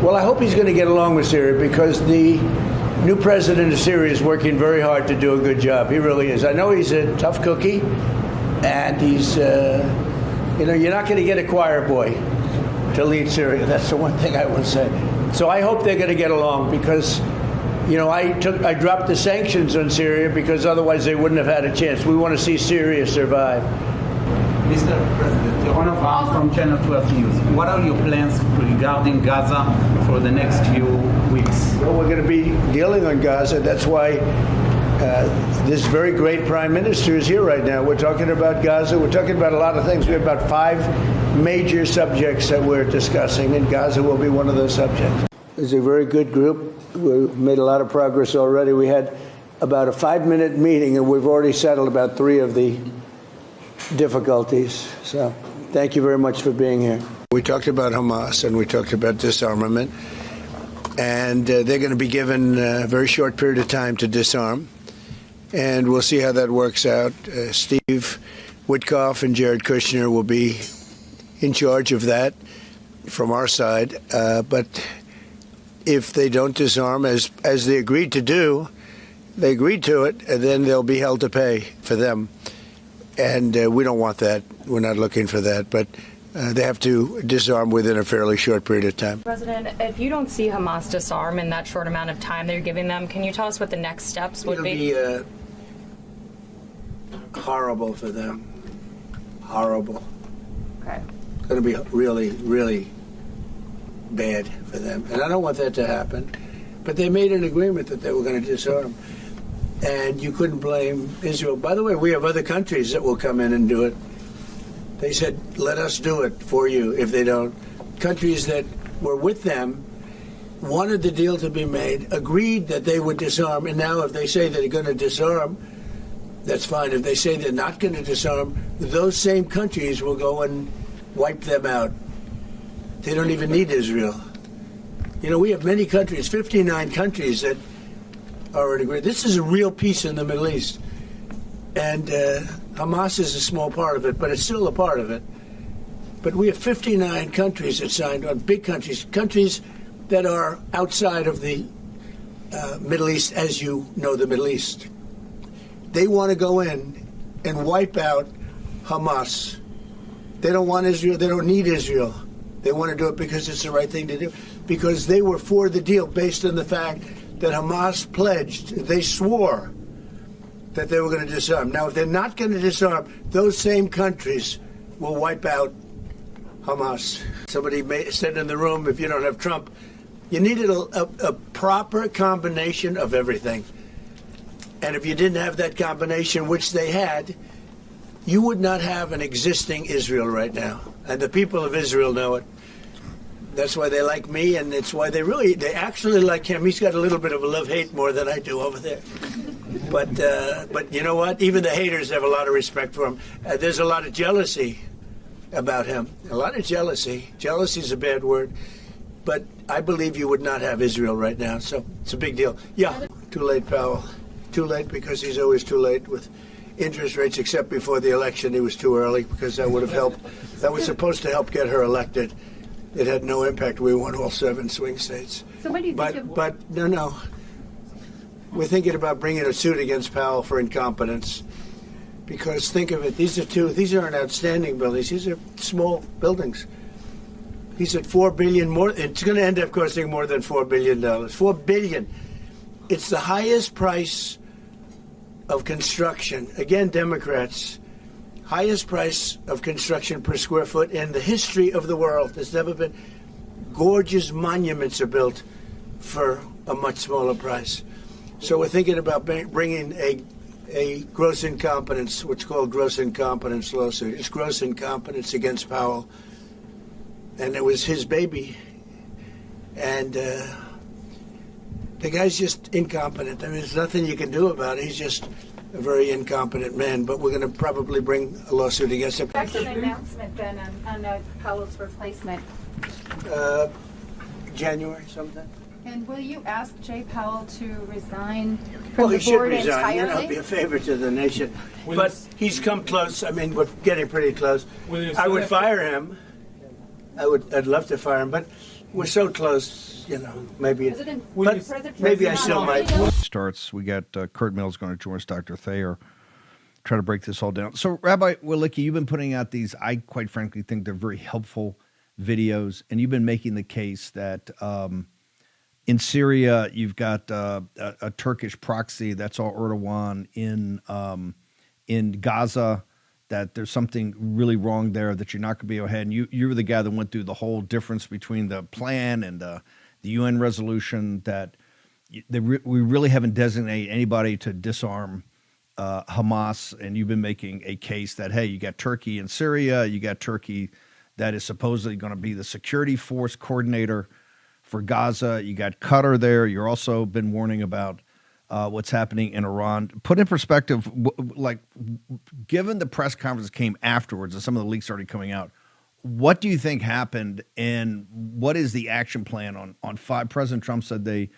Well, I hope he's going to get along with Syria because the new president of Syria is working very hard to do a good job. He really is. I know he's a tough cookie, and he's, you're not going to get a choir boy to lead Syria. That's the one thing I will say. So I hope they're going to get along because, I dropped the sanctions on Syria because otherwise they wouldn't have had a chance. We want to see Syria survive. Mr. President, Jerome from Channel 12 News. What are your plans regarding Gaza for the next few weeks? Well, we're going to be dealing on Gaza. That's why this very great prime minister is here right now. We're talking about Gaza. We're talking about a lot of things. We have about 5 major subjects that we're discussing, and Gaza will be one of those subjects. It's a very good group. We've made a lot of progress already. We had about a 5-minute meeting, and we've already settled about 3 of the difficulties. So thank you very much for being here. We talked about Hamas and we talked about disarmament, and they're going to be given a very short period of time to disarm, and we'll see how that works out. Steve Witkoff and Jared Kushner will be in charge of that from our side, but if they don't disarm as they agreed to do, they agreed to it, and then they'll be held to pay for them. And we don't want that. We're not looking for that. But they have to disarm within a fairly short period of time. President, if you don't see Hamas disarm in that short amount of time that you're giving them, can you tell us what the next steps would be? It'll be horrible for them. Horrible. Okay. It's going to be really, really bad for them. And I don't want that to happen. But they made an agreement that they were going to disarm. And you couldn't blame Israel. By the way, we have other countries that will come in and do it. They said, let us do it for you if they don't. Countries that were with them wanted the deal to be made, agreed that they would disarm, and now if they say they're going to disarm, that's fine. If they say they're not going to disarm, those same countries will go and wipe them out. They don't even need Israel. We have many countries, 59 countries that are in agreement. This is a real peace in the Middle East. And Hamas is a small part of it, but it's still a part of it. But we have 59 countries that signed on, big countries, countries that are outside of the Middle East, as you know the Middle East. They want to go in and wipe out Hamas. They don't want Israel. They don't need Israel. They want to do it because it's the right thing to do, because they were for the deal based on the fact that Hamas pledged, they swore that they were going to disarm. Now, if they're not going to disarm, those same countries will wipe out Hamas. Somebody said in the room, if you don't have Trump, you needed a proper combination of everything. And if you didn't have that combination, which they had, you would not have an existing Israel right now. And the people of Israel know it. That's why they like me, and it's why they actually like him. He's got a little bit of a love-hate more than I do over there. But you know what? Even the haters have a lot of respect for him. There's a lot of jealousy about him. A lot of jealousy. Jealousy is a bad word. But I believe you would not have Israel right now. So it's a big deal. Yeah, too late, Powell. Too late because he's always too late with interest rates, except before the election. He was too early because that would have helped. That was supposed to help get her elected. It had no impact. We won all 7 swing states. So what do you think but no. We're thinking about bringing a suit against Powell for incompetence. Because think of it, these aren't outstanding buildings. These are small buildings. He said $4 billion more. It's going to end up costing more than $4 billion. $4 billion. It's the highest price of construction. Again, Democrats. Highest price of construction per square foot in the history of the world. There's never been. Gorgeous monuments are built for a much smaller price. So we're thinking about bringing a gross incompetence, what's called gross incompetence lawsuit. It's gross incompetence against Powell. And it was his baby. And the guy's just incompetent. I mean, there's nothing you can do about it. He's just a very incompetent man, but we're going to probably bring a lawsuit against him. What's an announcement then on Powell's replacement? January sometime. And will you ask Jay Powell to resign from he the should board resign. entirely? Be a favor to the nation. But he's come close. I mean, we're getting pretty close. I would fire him. I'd love to fire him, but we're so close, maybe. President Maybe I still might. Starts. We got Kurt Mills going to join us, Dr. Thayer, try to break this all down. So, Rabbi Wolicki, you've been putting out these, I quite frankly think they're very helpful videos, and you've been making the case that in Syria you've got a Turkish proxy, that's all Erdogan, in Gaza, that there's something really wrong there, that you're not going to be ahead. And you were the guy that went through the whole difference between the plan and the UN resolution, that we really haven't designated anybody to disarm Hamas. And you've been making a case that, hey, you got Turkey in Syria, you got Turkey that is supposedly going to be the security force coordinator for Gaza, you got Qatar there. You're also been warning about what's happening in Iran. Put in perspective, given the press conference came afterwards and some of the leaks already coming out, what do you think happened, and what is the action plan on five? President Trump said they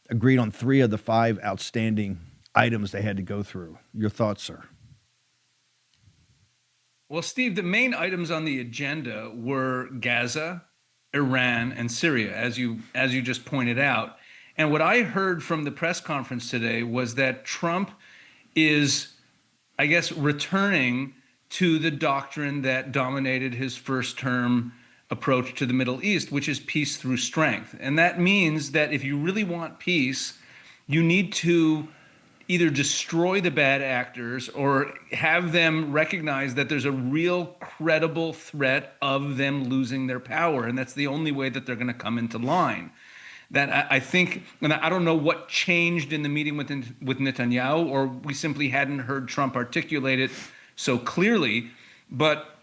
agreed on 3 of the 5 outstanding items they had to go through. Your thoughts, sir? Well, Steve, the main items on the agenda were Gaza, Iran, and Syria, as you just pointed out. And what I heard from the press conference today was that Trump is, I guess, returning to the doctrine that dominated his first term approach to the Middle East, which is peace through strength. And that means that if you really want peace, you need to either destroy the bad actors or have them recognize that there's a real credible threat of them losing their power. And that's the only way that they're going to come into line. That I think, and I don't know what changed in the meeting with Netanyahu, or we simply hadn't heard Trump articulate it so clearly. But,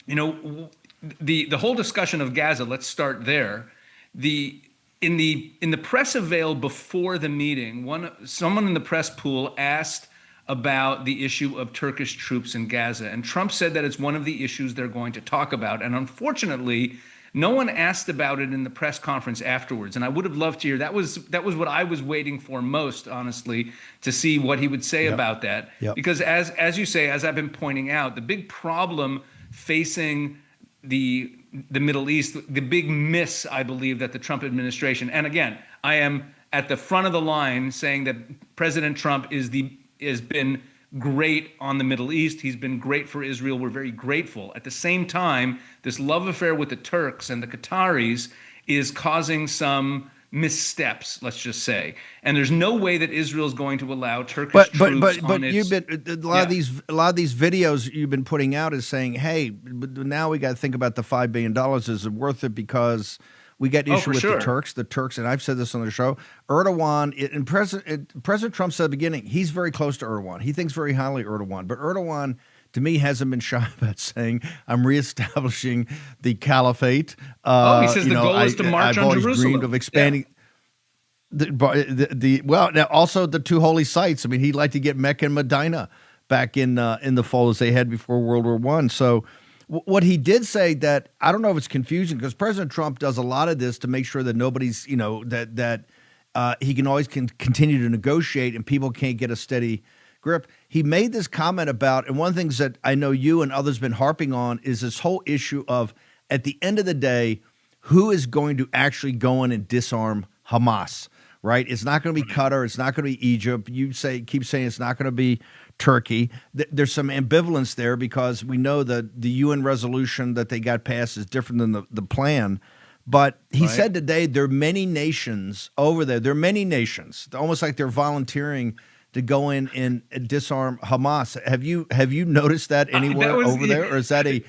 the whole discussion of Gaza, let's start there. In the press avail before the meeting, someone in the press pool asked about the issue of Turkish troops in Gaza, and Trump said that it's one of the issues they're going to talk about. And unfortunately, no one asked about it in the press conference afterwards. And I would have loved to hear. That was what I was waiting for most, honestly, to see what he would say about that. Yep. Because as you say, as I've been pointing out, the big problem facing the Middle East, the big miss, I believe, that the Trump administration, and again, I am at the front of the line saying that President Trump has been great on the Middle East. He's been great for Israel. We're very grateful. At the same time, this love affair with the Turks and the Qataris is causing some missteps, let's just say. And there's no way that Israel is going to allow Turkish troops on its... You've been a lot of these videos you've been putting out is saying, hey, now we got to think about the $5 billion. Is it worth it? Because we got issue with the Turks, and I've said this on the show. Erdogan, and President Trump said at the beginning, he's very close to Erdogan. He thinks very highly of Erdogan, but Erdogan, to me, hasn't been shy about saying, I'm reestablishing the caliphate. He says the goal is to march on Jerusalem. I've always dreamed of expanding. Yeah. Now also the 2 holy sites. I mean, he'd like to get Mecca and Medina back in the fold as they had before World War I. So what he did say, that I don't know if it's confusing, because President Trump does a lot of this to make sure that nobody's, that he can always continue to negotiate and people can't get a steady grip. He made this comment about, and one of the things that I know you and others have been harping on is this whole issue of, at the end of the day, who is going to actually go in and disarm Hamas, right? It's not going to be Qatar. It's not going to be Egypt. You keep saying it's not going to be Turkey. There's some ambivalence there, because we know that the UN resolution that they got passed is different than the plan. But he said today there are many nations over there. There are many nations, almost like they're volunteering to go in and disarm Hamas. Have you noticed that anywhere over there, or is that a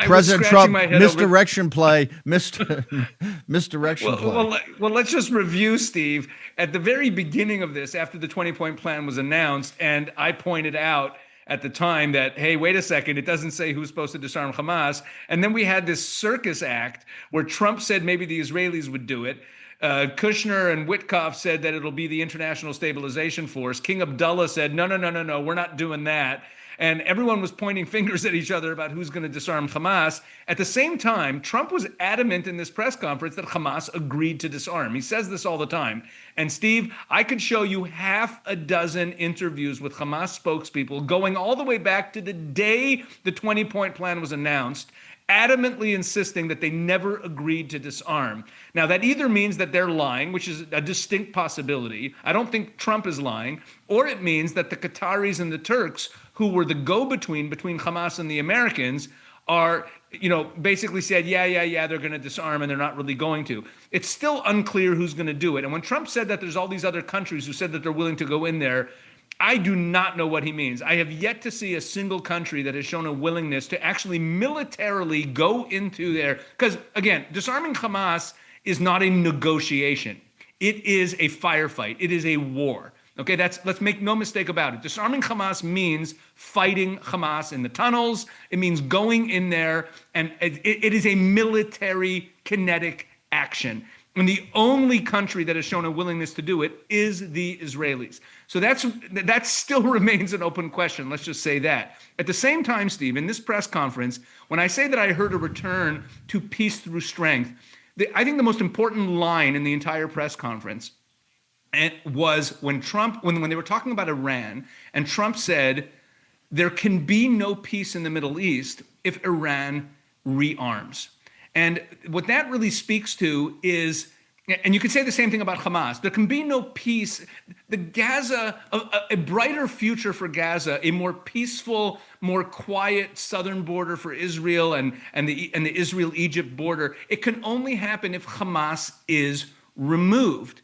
President Trump misdirection play? Misdirection play. Well, let's just review, Steve. At the very beginning of this, after the 20-point plan was announced, and I pointed out at the time that, hey, wait a second, it doesn't say who's supposed to disarm Hamas. And then we had this circus act where Trump said maybe the Israelis would do it. Kushner and Witkoff said that it'll be the International Stabilization Force. King Abdullah said, no, we're not doing that. And everyone was pointing fingers at each other about who's going to disarm Hamas. At the same time, Trump was adamant in this press conference that Hamas agreed to disarm. He says this all the time. And Steve, I could show you 6 interviews with Hamas spokespeople going all the way back to the day the 20-point plan was announced. adamantly insisting that they never agreed to disarm. Now, that either means that they're lying, which is a distinct possibility. I don't think Trump is lying, or it means that the Qataris and the Turks, who were the go-between between Hamas and the Americans, are, basically said, yeah, they're going to disarm, and they're not really going to. It's still unclear who's going to do it. And when Trump said that there's all these other countries who said that they're willing to go in there, I do not know what he means. I have yet to see a single country that has shown a willingness to actually militarily go into there. Because, again, disarming Hamas is not a negotiation. It is a firefight. It is a war. Okay, let's make no mistake about it. Disarming Hamas means fighting Hamas in the tunnels. It means going in there, and it is a military kinetic action. And the only country that has shown a willingness to do it is the Israelis. So that still remains an open question. Let's just say that. At the same time, Steve, in this press conference, when I say that I heard a return to peace through strength, I think the most important line in the entire press conference was when they were talking about Iran, and Trump said, there can be no peace in the Middle East if Iran rearms. And what that really speaks to is, and you could say the same thing about Hamas, there can be no peace. The Gaza, a brighter future for Gaza, a more peaceful, more quiet southern border for Israel and the Israel-Egypt border, it can only happen if Hamas is removed.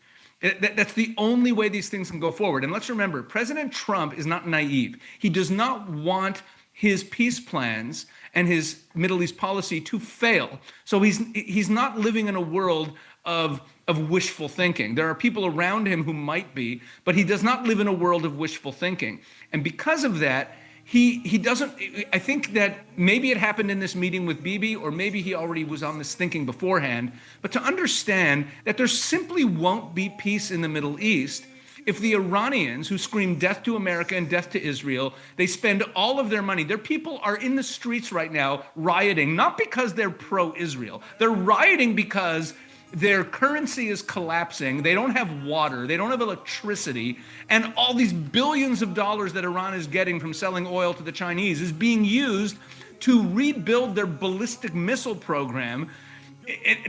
That's the only way these things can go forward. And let's remember, President Trump is not naive. He does not want his peace plans and his Middle East policy to fail. So he's not living in a world of wishful thinking. There are people around him who might be, but he does not live in a world of wishful thinking. And because of that, he doesn't, I think that maybe it happened in this meeting with Bibi, or maybe he already was on this thinking beforehand, but to understand that there simply won't be peace in the Middle East if the Iranians, who scream death to America and death to Israel, they spend all of their money. Their people are in the streets right now rioting, not because they're pro-Israel. They're rioting because their currency is collapsing. They don't have water. They don't have electricity. And all these billions of dollars that Iran is getting from selling oil to the Chinese is being used to rebuild their ballistic missile program.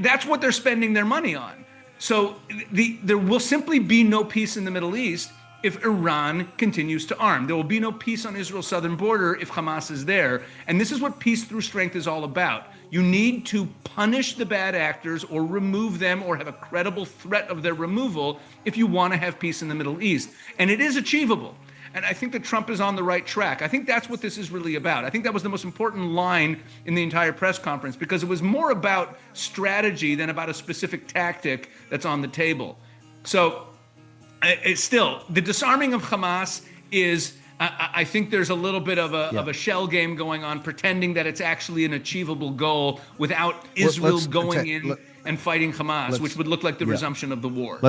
That's what they're spending their money on. So there will simply be no peace in the Middle East if Iran continues to arm. There will be no peace on Israel's southern border if Hamas is there. And this is what peace through strength is all about. You need to punish the bad actors or remove them or have a credible threat of their removal if you want to have peace in the Middle East. And it is achievable. And I think that Trump is on the right track. I think that's what this is really about. I think that was the most important line in the entire press conference, because it was more about strategy than about a specific tactic that's on the table. So still, the disarming of Hamas is, I think there's a little bit of a shell game going on, pretending that it's actually an achievable goal without Israel going in and fighting Hamas, which would look like the resumption of the war.